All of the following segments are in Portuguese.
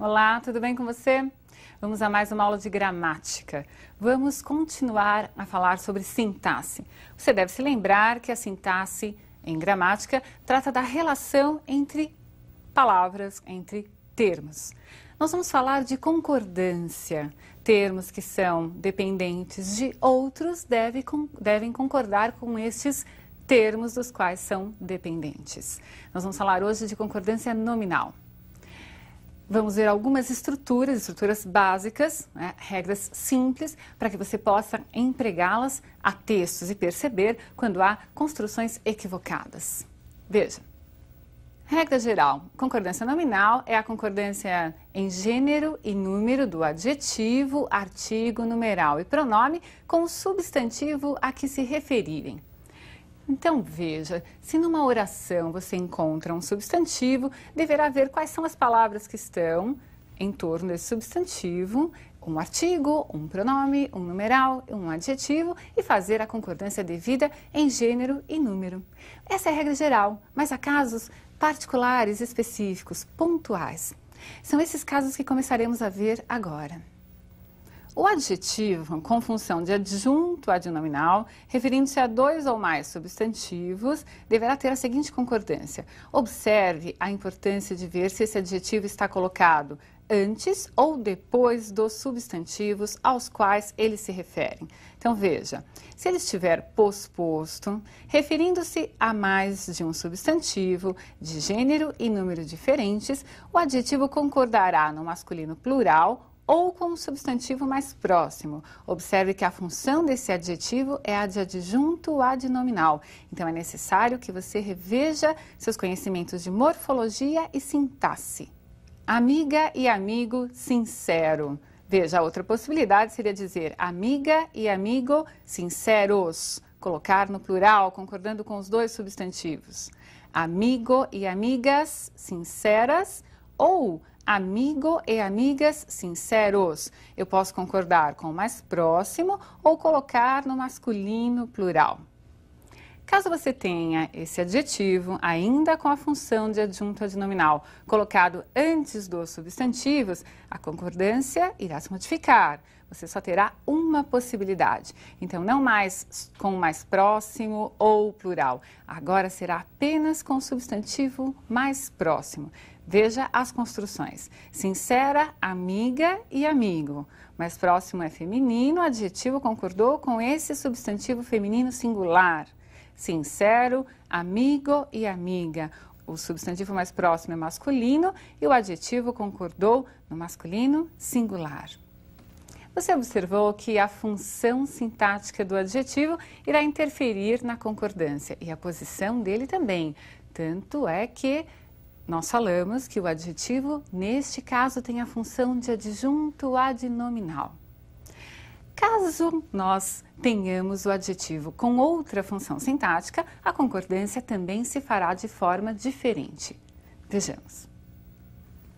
Olá, tudo bem com você? Vamos a mais uma aula de gramática. Vamos continuar a falar sobre sintaxe. Você deve se lembrar que a sintaxe em gramática trata da relação entre palavras, entre termos. Nós vamos falar de concordância. Termos que são dependentes de outros devem concordar com estes termos dos quais são dependentes. Nós vamos falar hoje de concordância nominal. Vamos ver algumas estruturas básicas, né, regras simples, para que você possa empregá-las a textos e perceber quando há construções equivocadas. Veja. Regra geral, concordância nominal é a concordância em gênero e número do adjetivo, artigo, numeral e pronome com o substantivo a que se referirem. Então veja, se numa oração você encontra um substantivo, deverá ver quais são as palavras que estão em torno desse substantivo, um artigo, um pronome, um numeral, um adjetivo e fazer a concordância devida em gênero e número. Essa é a regra geral, mas há casos particulares, específicos, pontuais. São esses casos que começaremos a ver agora. O adjetivo, com função de adjunto adnominal, referindo-se a dois ou mais substantivos, deverá ter a seguinte concordância. Observe a importância de ver se esse adjetivo está colocado antes ou depois dos substantivos aos quais eles se referem. Então veja, se ele estiver posposto, referindo-se a mais de um substantivo de gênero e número diferentes, o adjetivo concordará no masculino plural ou com o substantivo mais próximo. Observe que a função desse adjetivo é a de adjunto adnominal. Então é necessário que você reveja seus conhecimentos de morfologia e sintaxe. Amiga e amigo sincero. Veja, a outra possibilidade seria dizer amiga e amigo sinceros. Colocar no plural, concordando com os dois substantivos. Amigo e amigas sinceras ou amigo e amigas sinceros. Eu posso concordar com o mais próximo ou colocar no masculino plural. Caso você tenha esse adjetivo, ainda com a função de adjunto adnominal, colocado antes dos substantivos, a concordância irá se modificar. Você só terá uma possibilidade. Então, não mais com o mais próximo ou plural. Agora será apenas com o substantivo mais próximo. Veja as construções. Sincera, amiga e amigo. Mais próximo é feminino, o adjetivo concordou com esse substantivo feminino singular. Sincero, amigo e amiga. O substantivo mais próximo é masculino e o adjetivo concordou no masculino singular. Você observou que a função sintática do adjetivo irá interferir na concordância e a posição dele também. Tanto é que nós falamos que o adjetivo, neste caso, tem a função de adjunto adnominal. Caso nós tenhamos o adjetivo com outra função sintática, a concordância também se fará de forma diferente. Vejamos.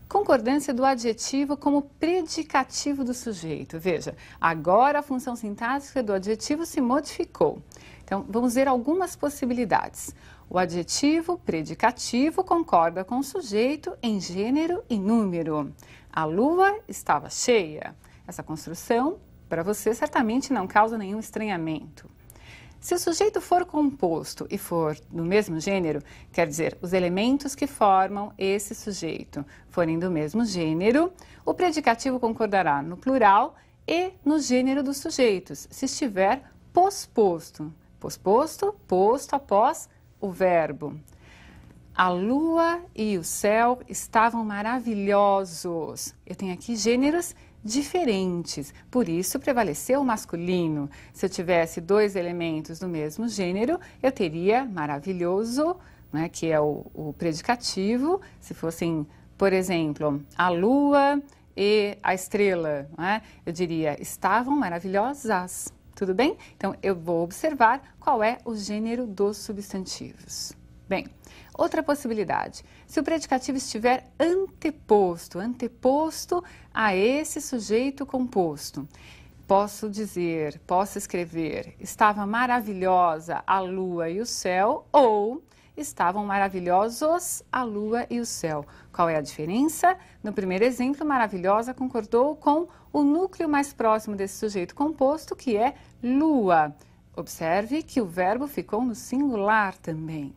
Concordância do adjetivo como predicativo do sujeito. Veja, agora a função sintática do adjetivo se modificou. Então, vamos ver algumas possibilidades. O adjetivo predicativo concorda com o sujeito em gênero e número. A lua estava cheia. Essa construção, para você, certamente não causa nenhum estranhamento. Se o sujeito for composto e for do mesmo gênero, quer dizer, os elementos que formam esse sujeito forem do mesmo gênero, o predicativo concordará no plural e no gênero dos sujeitos, se estiver posposto. Posposto, posto após o verbo. A lua e o céu estavam maravilhosos. Eu tenho aqui gêneros diferentes, por isso prevaleceu o masculino. Se eu tivesse dois elementos do mesmo gênero, eu teria maravilhoso, né, que é o predicativo. Se fossem, por exemplo, a lua e a estrela, né, eu diria estavam maravilhosas. Tudo bem? Então, eu vou observar qual é o gênero dos substantivos. Bem, outra possibilidade, se o predicativo estiver anteposto a esse sujeito composto, posso escrever, estava maravilhosa a lua e o céu, ou estavam maravilhosos a lua e o céu. Qual é a diferença? No primeiro exemplo, maravilhosa concordou com o núcleo mais próximo desse sujeito composto, que é lua. Observe que o verbo ficou no singular também.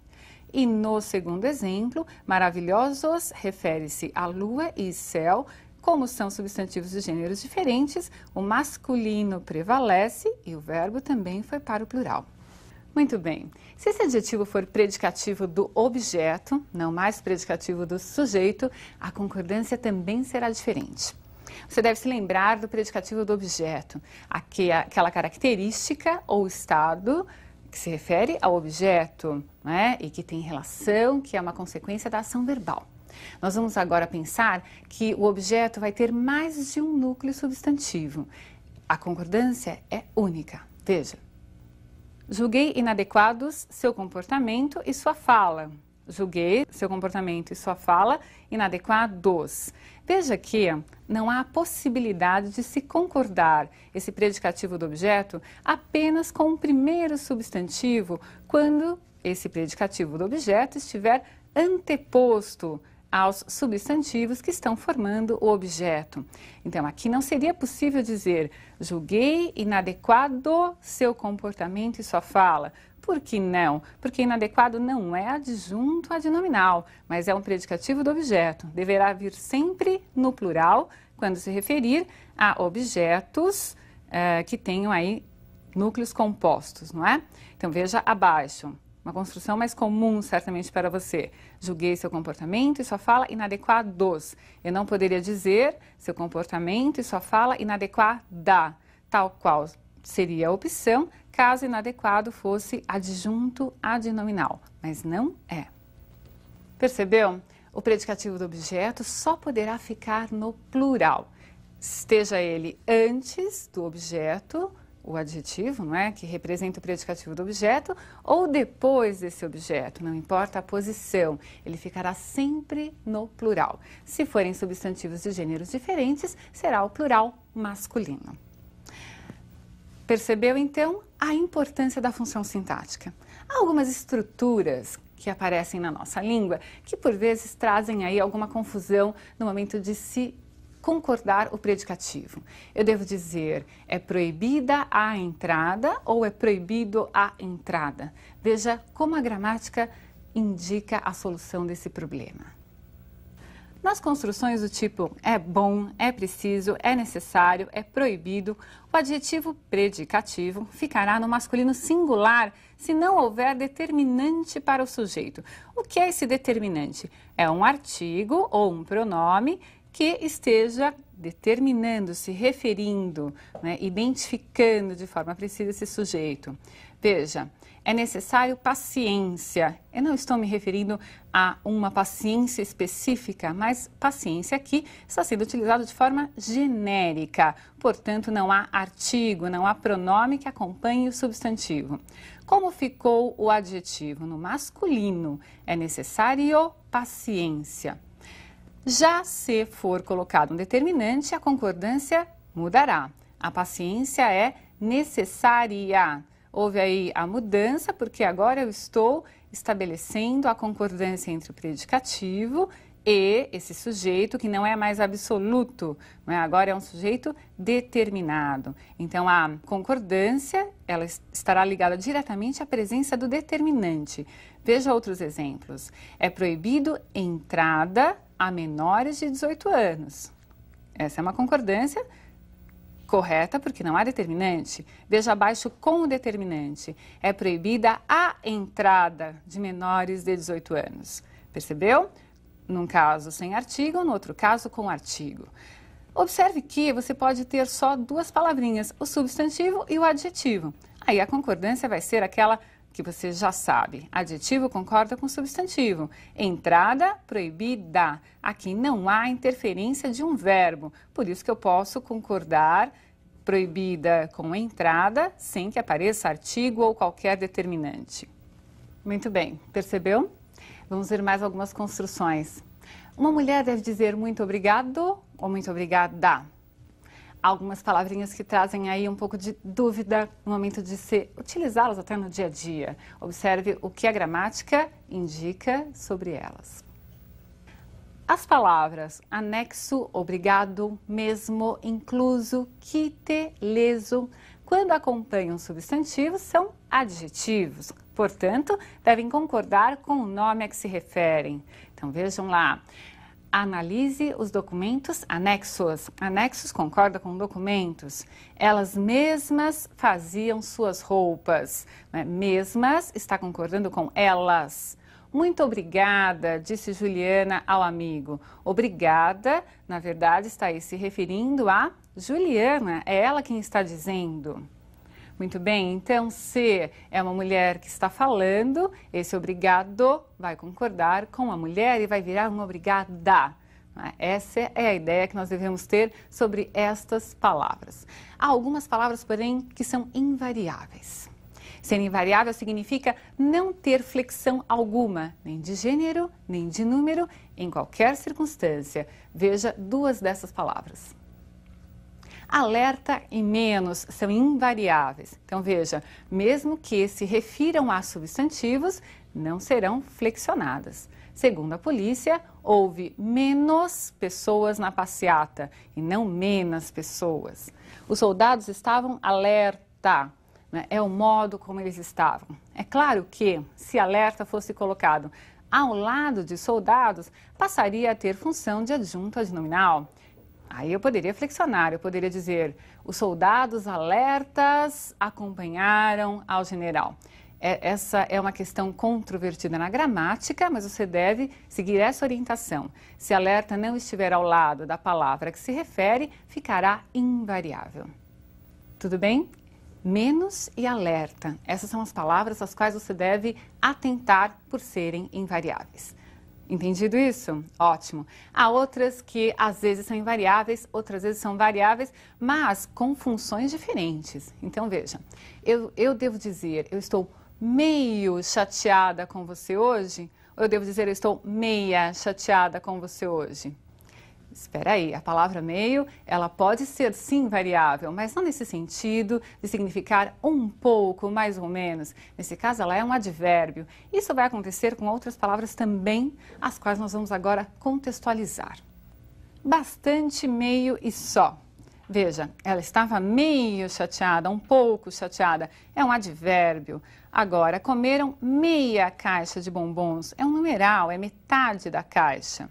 E no segundo exemplo, maravilhosos refere-se a lua e céu. Como são substantivos de gêneros diferentes, o masculino prevalece e o verbo também foi para o plural. Muito bem. Se esse adjetivo for predicativo do objeto, não mais predicativo do sujeito, a concordância também será diferente. Você deve se lembrar do predicativo do objeto, aquela característica ou estado que se refere ao objeto, né? E que tem relação, que é uma consequência da ação verbal. Nós vamos agora pensar que o objeto vai ter mais de um núcleo substantivo. A concordância é única. Veja. Julguei inadequados seu comportamento e sua fala. Julguei seu comportamento e sua fala inadequados. Veja que não há possibilidade de se concordar esse predicativo do objeto apenas com o primeiro substantivo, quando esse predicativo do objeto estiver anteposto aos substantivos que estão formando o objeto. Então, aqui não seria possível dizer julguei inadequado seu comportamento e sua fala. Por que não? Porque inadequado não é adjunto adnominal, mas é um predicativo do objeto. Deverá vir sempre no plural quando se referir a objetos que tenham aí núcleos compostos, não é? Então, veja abaixo. Uma construção mais comum, certamente, para você. Julguei seu comportamento e sua fala inadequados. Eu não poderia dizer seu comportamento e sua fala inadequada, tal qual seria a opção caso inadequado fosse adjunto adnominal, mas não é. Percebeu? O predicativo do objeto só poderá ficar no plural. Esteja ele antes do objeto, o adjetivo, não é, que representa o predicativo do objeto, ou depois desse objeto, não importa a posição, ele ficará sempre no plural. Se forem substantivos de gêneros diferentes, será o plural masculino. Percebeu, então, a importância da função sintática? Há algumas estruturas que aparecem na nossa língua que, por vezes, trazem aí alguma confusão no momento de se concordar o predicativo. Eu devo dizer, é proibida a entrada ou é proibido a entrada? Veja como a gramática indica a solução desse problema. Nas construções do tipo é bom, é preciso, é necessário, é proibido, o adjetivo predicativo ficará no masculino singular se não houver determinante para o sujeito. O que é esse determinante? É um artigo ou um pronome que esteja determinando, se referindo, né, identificando de forma precisa esse sujeito. Veja, é necessário paciência. Eu não estou me referindo a uma paciência específica, mas paciência aqui está sendo utilizado de forma genérica. Portanto, não há artigo, não há pronome que acompanhe o substantivo. Como ficou o adjetivo? No masculino, é necessário paciência. Já se for colocado um determinante, a concordância mudará. A paciência é necessária. Houve aí a mudança, porque agora eu estou estabelecendo a concordância entre o predicativo e esse sujeito que não é mais absoluto, não é? Agora é um sujeito determinado. Então, a concordância ela estará ligada diretamente à presença do determinante. Veja outros exemplos. É proibido entrada a menores de 18 anos. Essa é uma concordância correta, porque não há determinante. Veja abaixo com o determinante. É proibida a entrada de menores de 18 anos. Percebeu? Num caso sem artigo, no outro caso com artigo. Observe que você pode ter só duas palavrinhas, o substantivo e o adjetivo. Aí a concordância vai ser aquela que você já sabe. Adjetivo concorda com substantivo. Entrada proibida. Aqui não há interferência de um verbo. Por isso que eu posso concordar proibida com entrada sem que apareça artigo ou qualquer determinante. Muito bem, percebeu? Vamos ver mais algumas construções. Uma mulher deve dizer muito obrigado ou muito obrigada. Algumas palavrinhas que trazem aí um pouco de dúvida no momento de se utilizá-las até no dia a dia. Observe o que a gramática indica sobre elas. As palavras anexo, obrigado, mesmo, incluso, quite, leso, quando acompanham substantivos, são adjetivos. Portanto, devem concordar com o nome a que se referem. Então, vejam lá. Analise os documentos anexos. Anexos concorda com documentos. Elas mesmas faziam suas roupas. Né? Mesmas está concordando com elas. Muito obrigada, disse Juliana ao amigo. Obrigada, na verdade, está aí se referindo a Juliana. É ela quem está dizendo. Muito bem, então se é uma mulher que está falando, esse obrigado vai concordar com a mulher e vai virar uma obrigada. Essa é a ideia que nós devemos ter sobre estas palavras. Há algumas palavras, porém, que são invariáveis. Ser invariável significa não ter flexão alguma, nem de gênero, nem de número, em qualquer circunstância. Veja duas dessas palavras. Alerta e menos são invariáveis. Então, veja, mesmo que se refiram a substantivos, não serão flexionadas. Segundo a polícia, houve menos pessoas na passeata e não menos pessoas. Os soldados estavam alerta, né? É o modo como eles estavam. É claro que, se alerta fosse colocado ao lado de soldados, passaria a ter função de adjunto adnominal. Aí eu poderia flexionar, eu poderia dizer, os soldados alertas acompanharam ao general. Essa é uma questão controvertida na gramática, mas você deve seguir essa orientação. Se alerta não estiver ao lado da palavra que se refere, ficará invariável. Tudo bem? Menos e alerta. Essas são as palavras às quais você deve atentar por serem invariáveis. Entendido isso? Ótimo. Há outras que às vezes são invariáveis, outras vezes são variáveis, mas com funções diferentes. Então veja, eu devo dizer, eu estou meio chateada com você hoje, ou eu devo dizer, eu estou meia chateada com você hoje? Espera aí, a palavra meio, ela pode ser sim variável, mas não nesse sentido de significar um pouco, mais ou menos. Nesse caso, ela é um advérbio. Isso vai acontecer com outras palavras também, as quais nós vamos agora contextualizar. Bastante, meio e só. Veja, ela estava meio chateada, um pouco chateada. É um advérbio. Agora, comeram meia caixa de bombons. É um numeral, é metade da caixa.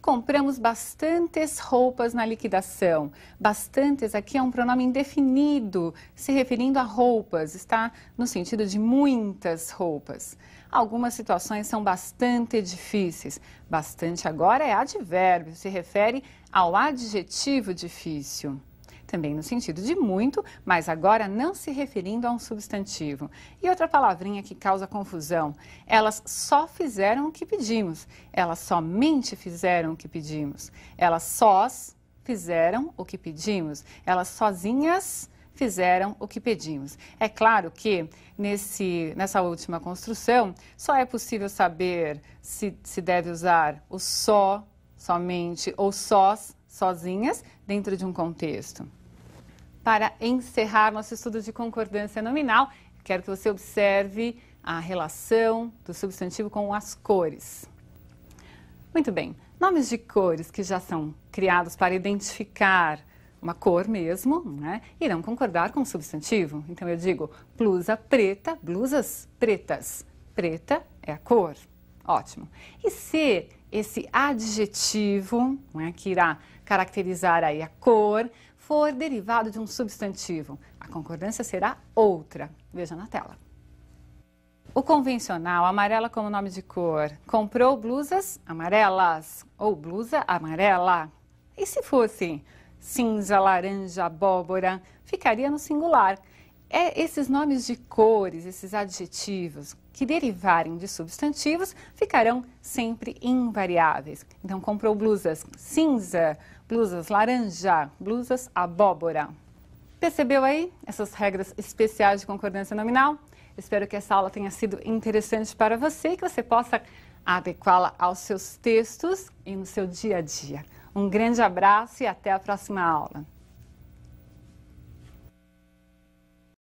Compramos bastantes roupas na liquidação. Bastantes aqui é um pronome indefinido, se referindo a roupas, está no sentido de muitas roupas. Algumas situações são bastante difíceis. Bastante agora é advérbio, se refere ao adjetivo difícil. Também no sentido de muito, mas agora não se referindo a um substantivo. E outra palavrinha que causa confusão, elas só fizeram o que pedimos, elas somente fizeram o que pedimos, elas sós fizeram o que pedimos, elas sozinhas fizeram o que pedimos. É claro que nessa última construção só é possível saber se deve usar o só, somente ou sós, sozinhas, dentro de um contexto. Para encerrar nosso estudo de concordância nominal, quero que você observe a relação do substantivo com as cores. Muito bem, nomes de cores que já são criados para identificar uma cor mesmo, né, irão concordar com o substantivo. Então eu digo blusa preta, blusas pretas. Preta é a cor. Ótimo. E se esse adjetivo, né, que irá caracterizar aí a cor, for derivado de um substantivo, a concordância será outra. Veja na tela. O convencional, amarela como nome de cor, comprou blusas amarelas ou blusa amarela. E se fosse cinza, laranja, abóbora, ficaria no singular. Esses nomes de cores, esses adjetivos que derivarem de substantivos ficarão sempre invariáveis. Então, comprou blusas cinza, blusas laranja, blusas abóbora. Percebeu aí essas regras especiais de concordância nominal? Espero que essa aula tenha sido interessante para você e que você possa adequá-la aos seus textos e no seu dia a dia. Um grande abraço e até a próxima aula.